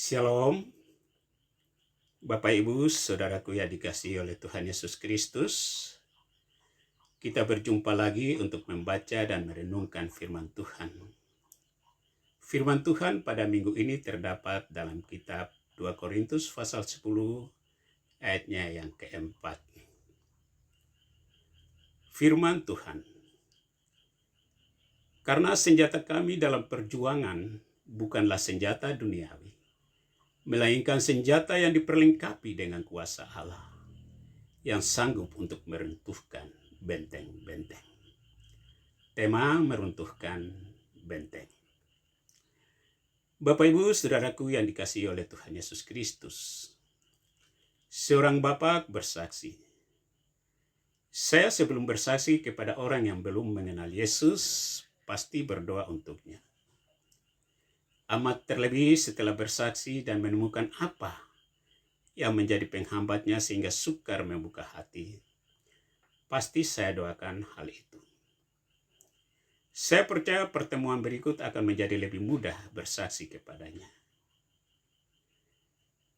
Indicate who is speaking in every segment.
Speaker 1: Shalom, Bapak Ibu, Saudaraku yang dikasihi oleh Tuhan Yesus Kristus. Kita berjumpa lagi untuk membaca dan merenungkan firman Tuhan. Firman Tuhan pada minggu ini terdapat dalam kitab 2 Korintus pasal 10 ayatnya yang keempat. Firman Tuhan, karena senjata kami dalam perjuangan bukanlah senjata duniawi, melainkan senjata yang diperlengkapi dengan kuasa Allah, yang sanggup untuk meruntuhkan benteng-benteng. Tema meruntuhkan benteng. Bapak Ibu, Saudaraku yang dikasihi oleh Tuhan Yesus Kristus. Seorang bapak bersaksi. Saya sebelum bersaksi kepada orang yang belum mengenal Yesus, pasti berdoa untuknya. Amat terlebih setelah bersaksi dan menemukan apa yang menjadi penghambatnya sehingga sukar membuka hati, pasti saya doakan hal itu. Saya percaya pertemuan berikut akan menjadi lebih mudah bersaksi kepadanya.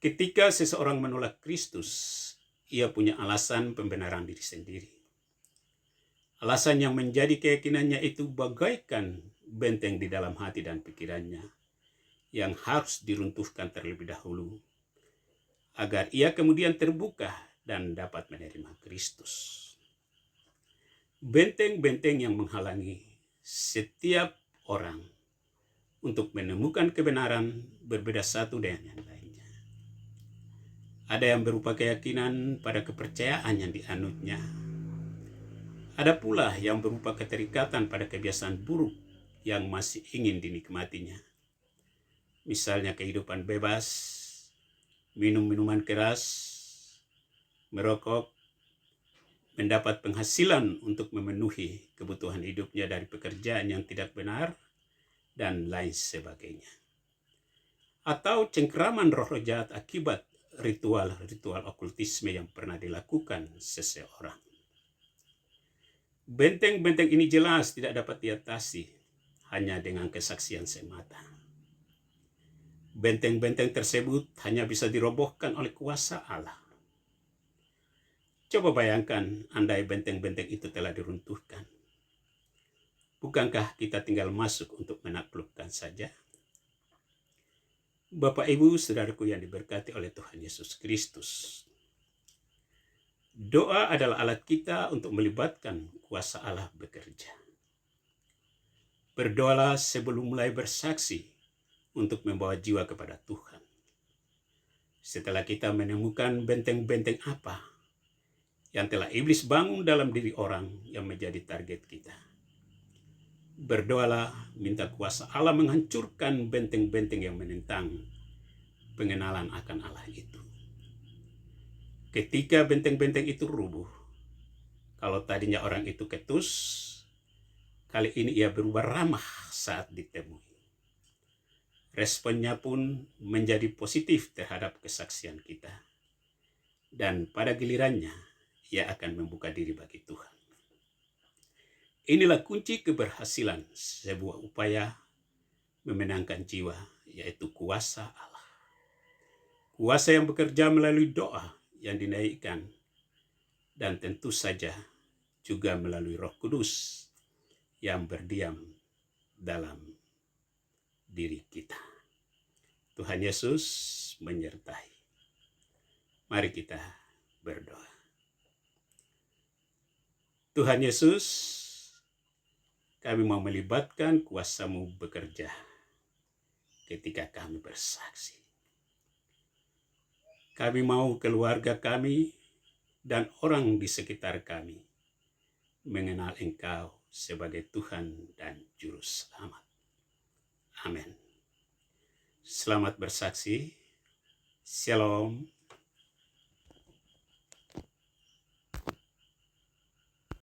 Speaker 1: Ketika seseorang menolak Kristus, ia punya alasan pembenaran diri sendiri. Alasan yang menjadi keyakinannya itu bagaikan benteng di dalam hati dan pikirannya yang harus diruntuhkan terlebih dahulu, agar ia kemudian terbuka dan dapat menerima Kristus. Benteng-benteng yang menghalangi setiap orang untuk menemukan kebenaran berbeda satu dengan yang lainnya. Ada yang berupa keyakinan pada kepercayaan yang dianutnya. Ada pula yang berupa keterikatan pada kebiasaan buruk yang masih ingin dinikmatinya. Misalnya kehidupan bebas, minum minuman keras, merokok, mendapat penghasilan untuk memenuhi kebutuhan hidupnya dari pekerjaan yang tidak benar, dan lain sebagainya. Atau cengkeraman roh jahat akibat ritual-ritual okultisme yang pernah dilakukan seseorang. Benteng-benteng ini jelas tidak dapat diatasi hanya dengan kesaksian semata. Benteng-benteng tersebut hanya bisa dirobohkan oleh kuasa Allah. Coba bayangkan andai benteng-benteng itu telah diruntuhkan. Bukankah kita tinggal masuk untuk menaklukkan saja? Bapak Ibu, Saudaraku yang diberkati oleh Tuhan Yesus Kristus. Doa adalah alat kita untuk melibatkan kuasa Allah bekerja. Berdoalah sebelum mulai bersaksi untuk membawa jiwa kepada Tuhan. Setelah kita menemukan benteng-benteng apa yang telah iblis bangun dalam diri orang yang menjadi target kita, berdoalah minta kuasa Allah menghancurkan benteng-benteng yang menentang pengenalan akan Allah itu. Ketika benteng-benteng itu rubuh, kalau tadinya orang itu ketus, kali ini ia berubah ramah saat ditemui. Responnya pun menjadi positif terhadap kesaksian kita. Dan pada gilirannya, ia akan membuka diri bagi Tuhan. Inilah kunci keberhasilan sebuah upaya memenangkan jiwa, yaitu kuasa Allah. Kuasa yang bekerja melalui doa yang dinaikkan, dan tentu saja juga melalui Roh Kudus yang berdiam dalam diri kita. Tuhan Yesus menyertai. Mari kita berdoa. Tuhan Yesus, kami mau melibatkan kuasa-Mu bekerja ketika kami bersaksi. Kami mau keluarga kami dan orang di sekitar kami mengenal Engkau sebagai Tuhan dan Juru Selamat. Amin. Selamat bersaksi. Shalom.